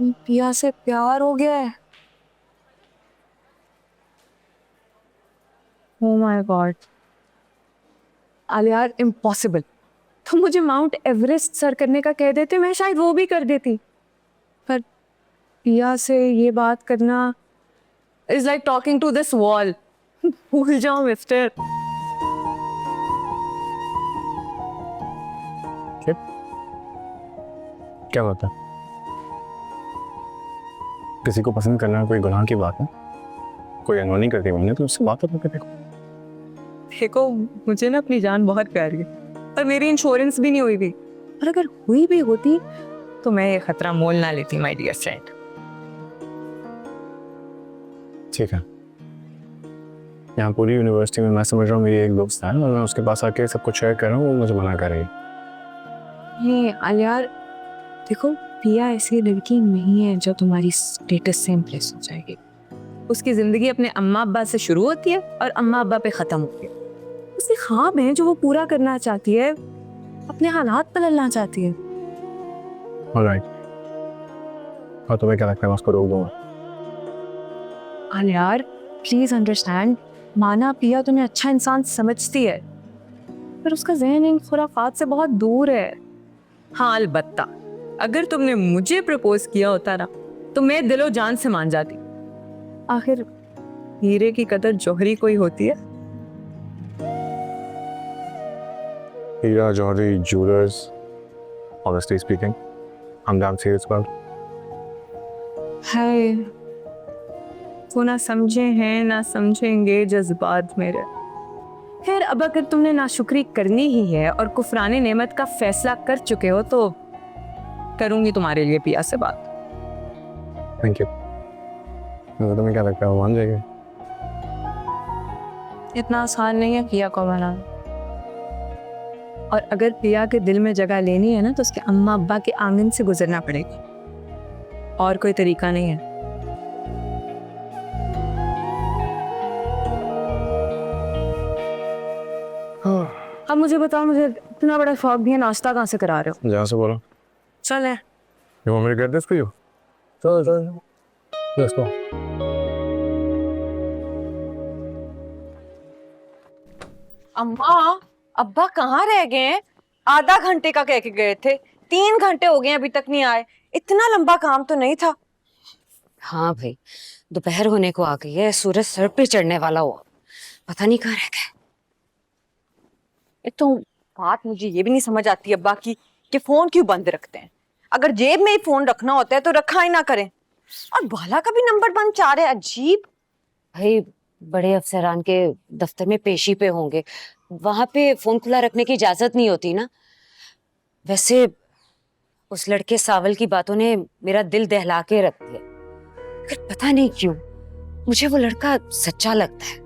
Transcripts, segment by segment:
पिया से प्यार हो गया है। ओ माय गॉड यार, इम्पॉसिबल। तो मुझे माउंट एवरेस्ट सर करने का कह देते, मैं शायद वो भी कर देती। पर पिया से ये बात करना is like talking to this wall. भूल जाओ मिस्टर। क्या क्या होता है? किसी को पसंद करना कोई गुनाह की बात है? कोई अनहोनी कर दी मैंने तो उससे बात करके देखो। देखो, मुझे ना अपनी जान बहुत प्यारी है और मेरी इंश्योरेंस भी नहीं हुई थी। और अगर हुई भी होती तो मैं ये खतरा मोल ना लेती माय डियर फ्रेंड। ठीक है, यहाँ पूरी यूनिवर्सिटी में मैं समझ रहा हूँ मेरी एक दोस्त है और मैं उसके पास आके सब कुछ शेयर कर रहा हूँ, वो मुझे मना कर रही है। ये यार देखो, पिया ऐसी लड़की नहीं है जो तुम्हारी स्टेटस से इम्प्रेस हो जाएगी। उसकी जिंदगी अपने अम्मा अब्बा से शुरू होती है और अम्मा अब्बा पे खत्म होती है। उसके ख्वाब हैं जो वो पूरा करना चाहती है, अपने हालात बदलना चाहती है। ऑलराइट, और तुम्हें क्या लगता है मैं उसको रोक दूंगा? यार प्लीज अंडरस्टैंड, माना पिया तुम्हें अच्छा इंसान समझती है, पर उसका ज़हन इन खुराफात से बहुत दूर है। हाँ अलबत्ता, अगर तुमने मुझे प्रपोज किया होता ना तो मैं दिलो जान से मान जाती। आखिर हीरे की कदर जौहरी कोई होती है। हीरा जौहरी jewellers, honestly speaking I am damn serious about. है वो ना समझे हैं ना समझेंगे जज्बात मेरे। खैर, अब अगर तुमने नाशुक्री करनी ही है और कुफराने नेमत का फैसला कर चुके हो तो करूंगी तुम्हारे लिए पिया से बात। Thank you. तुम्हें क्या लगता है वो मान जाएगी? इतना आसान नहीं है पिया को मनाना। और अगर पिया के दिल में जगह लेनी है ना तो उसके अम्मा अब्बा के आंगन से गुजरना पड़ेगा, और कोई तरीका नहीं है। अब मुझे बताओ, मुझे इतना बड़ा शौक भी है, नाश्ता कहाँ से करा रहे हो? जहाँ से बोलो। चल है। You want me to get this for you? चलो चलो, let's go. अम्मा, अब्बा कहाँ रह गए हैं? आधा घंटे का कह के गए थे, 3 घंटे हो गए अभी तक नहीं आए। इतना लंबा काम तो नहीं था। हाँ भाई, दोपहर होने को आ गई है, सूरज सर पे चढ़ने वाला हुआ, पता नहीं कहाँ रह गए। एक तो बात मुझे ये भी नहीं समझ आती अब्बा की कि फोन क्यों बंद रखते हैं। अगर जेब में ही फोन रखना होता है तो रखा ही ना करें। और बाला का भी नंबर बंद चाह रहे, अजीब। भाई बड़े अफसरान के दफ्तर में पेशी पे होंगे, वहां पे फोन खुला रखने की इजाजत नहीं होती ना। वैसे उस लड़के सावल की बातों ने मेरा दिल दहला के रख दिया, फिर पता नहीं क्यों मुझे वो लड़का सच्चा लगता है।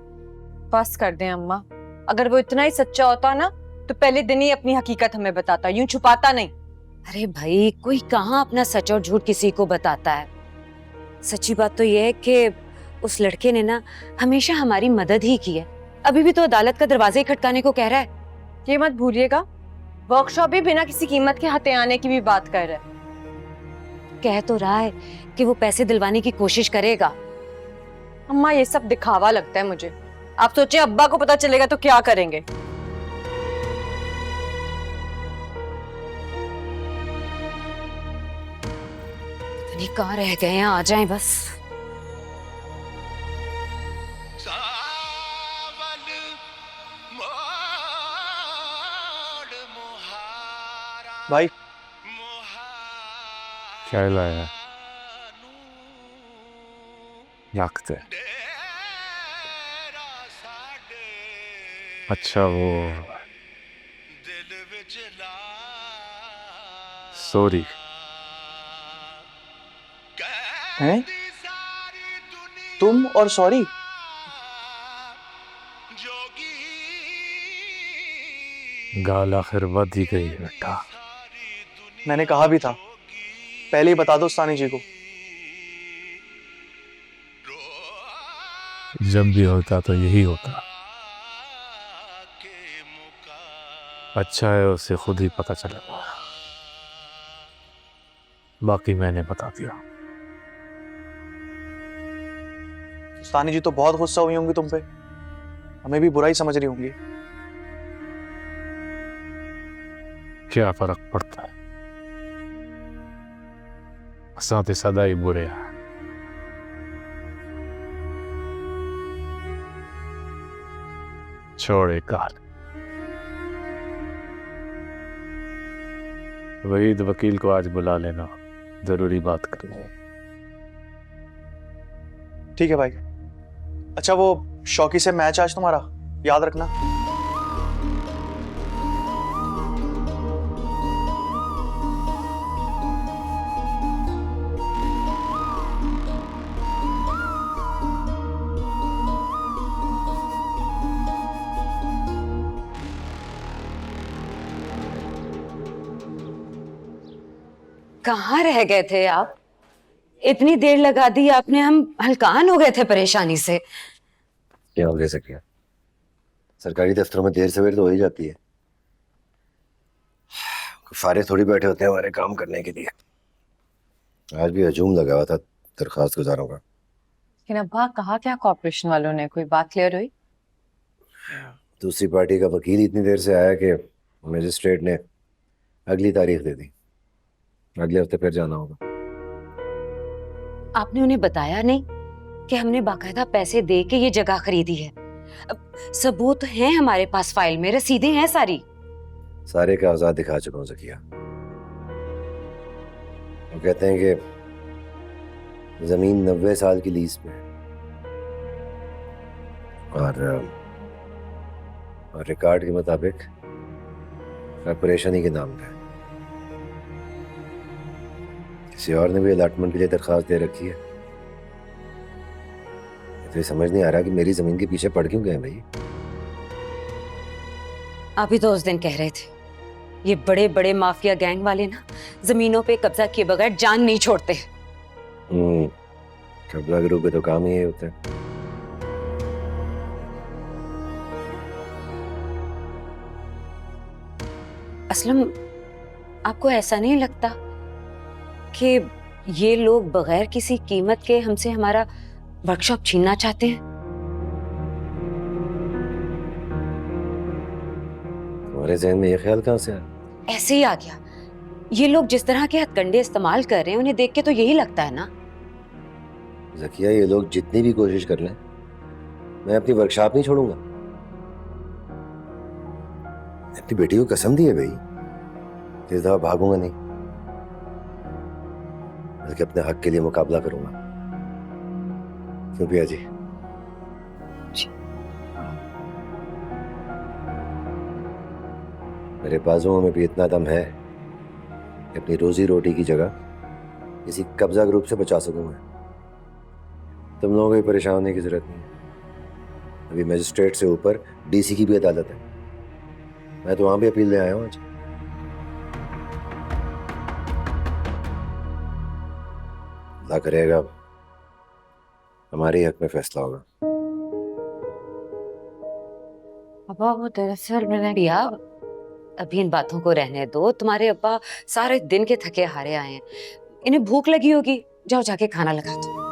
बस कर दें अम्मा, अगर वो इतना ही सच्चा होता ना तो पहले दिन ही अपनी हकीकत हमें बताता, यूं छुपाता नहीं। अरे भाई, कोई कहाँ अपना सच और झूठ किसी को बताता है। सच्ची बात तो यह है कि उस लड़के ने ना हमेशा हमारी मदद ही की है। अभी भी तो अदालत का दरवाजा ही खटकाने को कह रहा है। ये मत भूलिएगा, वर्कशॉप भी बिना किसी कीमत के हते आने की भी बात कर रहा है। कह तो रहा है कि वो पैसे दिलवाने की कोशिश करेगा। अम्मा ये सब दिखावा लगता है मुझे। आप सोचे अब्बा को पता चलेगा तो क्या करेंगे? नहीं कहाँ रह गए हैं, आ जाएं बस। भाई क्या लाया है? याकते। अच्छा वो सॉरी। हैं? तुम और सॉरी? गाल आखिर बद ही गई बेटा। मैंने कहा भी था, पहले ही बता दो सानी जी को। जब भी होता तो यही होता। अच्छा है उसे खुद ही पता चलेगा, बाकी मैंने बता दिया। सानी जी तो बहुत गुस्सा हुई होंगी तुम पे, हमें भी बुरा ही समझ रही होंगी। क्या फर्क पड़ता है, असां ते सदा ही बुरे हैं। छोड़े काल, वहीद वकील को आज बुला लेना, जरूरी बात करनी है। ठीक है भाई। अच्छा वो शौकी से मैच आज तुम्हारा, याद रखना। कहाँ रह गए थे आप? इतनी देर लगा दी आपने, हम हलकान हो गए थे परेशानी से। क्या हो सकिया, सरकारी दफ्तरों में देर सवेर तो हो ही जाती है। फारिग थोड़ी बैठे होते हैं हमारे काम करने के लिए। आज भी हजूम लगा हुआ था दरखास्त गुजारों का। लेकिन अब्बा कहा क्या कॉर्पोरेशन वालों ने, कोई बात क्लियर हुई? दूसरी पार्टी का वकील इतनी देर से आया कि मजिस्ट्रेट ने अगली तारीख दे दी, अगले हफ्ते फिर जाना होगा। आपने उन्हें बताया नहीं कि हमने बाकायदा पैसे दे के ये जगह खरीदी है? अब सबूत हैं हमारे पास, फाइल में रसीदें हैं सारी। सारे कागजात दिखा चुका हूं ज़किया। वो कहते हैं कि जमीन 90 साल की लीज पे है और रिकॉर्ड के मुताबिक कॉर्पोरेशन ही के नाम पे है। किसी और ने भी अलॉटमेंट के लिए दरखास्त दे रखी है। तो ये समझ नहीं आ रहा कि मेरी जमीन के पीछे पड़ क्यों गए भाई। आप ही तो उस दिन कह रहे थे ये बड़े बड़े माफिया गैंग वाले ना जमीनों पे कब्जा किए बगैर जान नहीं छोड़ते। कब्जा ग्रुप पे तो काम ही ये होता है। असलम, आपको ऐसा नहीं लगता कि ये लोग बगैर किसी कीमत के हमसे हमारा वर्कशॉप छीनना चाहते हैं? तुम्हारे जहन में ये ख्याल कहाँ से आया? ऐसे ही आ गया। ये लोग जिस तरह के हथकंडे इस्तेमाल कर रहे हैं उन्हें देख के तो यही लगता है ना। ज़किया, ये लोग जितनी भी कोशिश कर लें, मैं अपनी वर्कशॉप नहीं छोड़ूंगा। अपनी बेटी को कसम दी है भाई, इस दफा भागूंगा नहीं, बल्कि अपने हक के लिए मुकाबला करूंगा। क्यों पिया जी? मेरे बाजुओं में भी इतना दम है कि अपनी रोजी रोटी की जगह किसी कब्जा ग्रुप से बचा सकूंगा। तुम लोगों को भी परेशान होने की जरूरत नहीं है। अभी मजिस्ट्रेट से ऊपर डीसी की भी अदालत है, मैं तो वहां भी अपील ले आया हूँ आज। अल्लाह करेगा हमारे हक में फैसला होगा। अब्बा वो दरअसल मैंने दिया, अभी इन बातों को रहने दो। तुम्हारे अब्बा सारे दिन के थके हारे आए हैं, इन्हें भूख लगी होगी, जाओ जाके खाना लगा दो।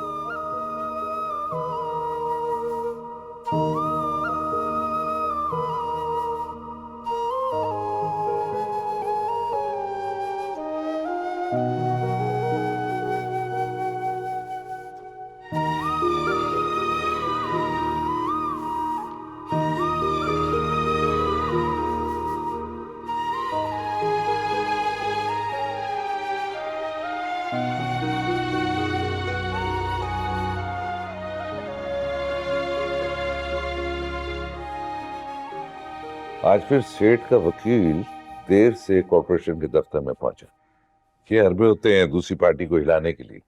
आज फिर सेठ का वकील देर से कॉर्पोरेशन के दफ्तर में पहुंचा। ये अरबे होते हैं दूसरी पार्टी को हिलाने के लिए।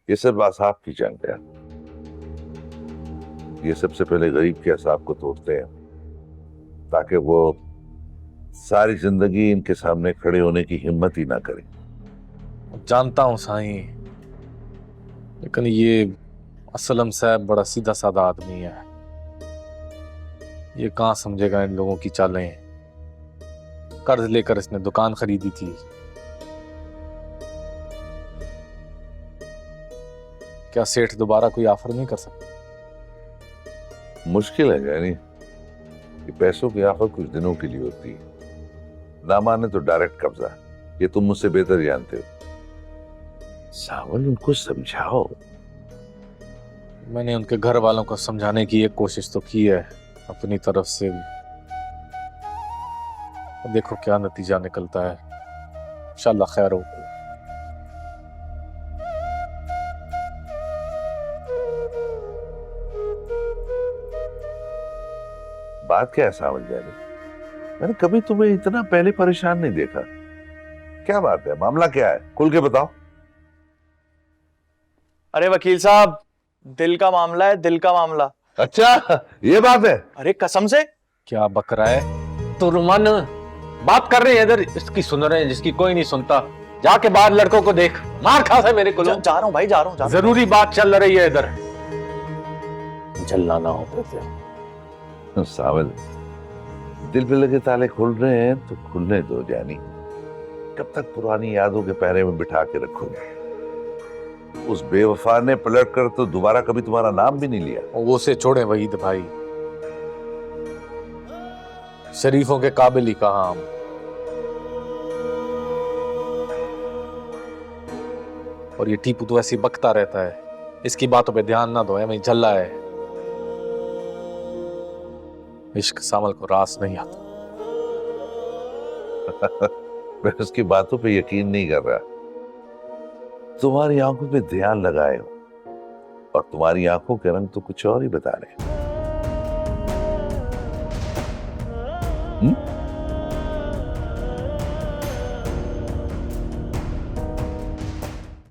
ये सब आसाफ की जंग है। ये सबसे पहले गरीब के असाब को तोड़ते हैं ताकि वो सारी जिंदगी इनके सामने खड़े होने की हिम्मत ही ना करें। जानता हूँ साईं, लेकिन ये असलम साहब बड़ा सीधा साधा आदमी है। ये कहाँ समझेगा इन लोगों की चालें। कर्ज लेकर इसने दुकान खरीदी थी। क्या सेठ दोबारा कोई ऑफर नहीं कर सकता? मुश्किल है यानी कि पैसों की आफत कुछ दिनों के लिए होती है, ना माने तो डायरेक्ट कब्जा। ये तुम मुझसे बेहतर जानते हो। सावल, उनको समझाओ। मैंने उनके घर वालों को समझाने की एक कोशिश तो की है अपनी तरफ से। अब देखो क्या नतीजा निकलता है, इंशाल्लाह खैर हो। बात क्या है सावल जानी? मैंने कभी तुम्हें इतना पहले परेशान नहीं देखा। क्या बात है, मामला क्या है, खुल के बताओ। अरे वकील साहब, दिल का मामला है, दिल का मामला। अच्छा, ये बात है? अरे कसम से। क्या बक रहा है? तो रुमान बात कर रहे हैं इधर, इसकी सुन रहे हैं जिसकी कोई नहीं सुनता। जाके बाहर लड़कों को देख, मार खा है मेरे को। जा रहा हूँ भाई, जा रहा हूँ। जरूरी बात चल रही है इधर, जलना ना हो तो। सावल, दिल पे लगे ताले खुल रहे हैं तो खुलने दो जानी। कब तक पुरानी यादों के पहरे में बिठा के रखोगे? उस बेवफा ने पलट कर तो दोबारा कभी तुम्हारा नाम भी नहीं लिया। वो से छोड़े वहीद भाई, शरीफों के काबिल ही कहा हम। और ये टीपू तो ऐसे बकता रहता है, इसकी बातों पे ध्यान ना दो, मैं झल्ला है। इश्क सावल को रास नहीं आता। मैं उसकी बातों पे यकीन नहीं कर रहा। तुम्हारी आंखों पे ध्यान लगाए हो और तुम्हारी आंखों के रंग तो कुछ और ही बता रहे हैं।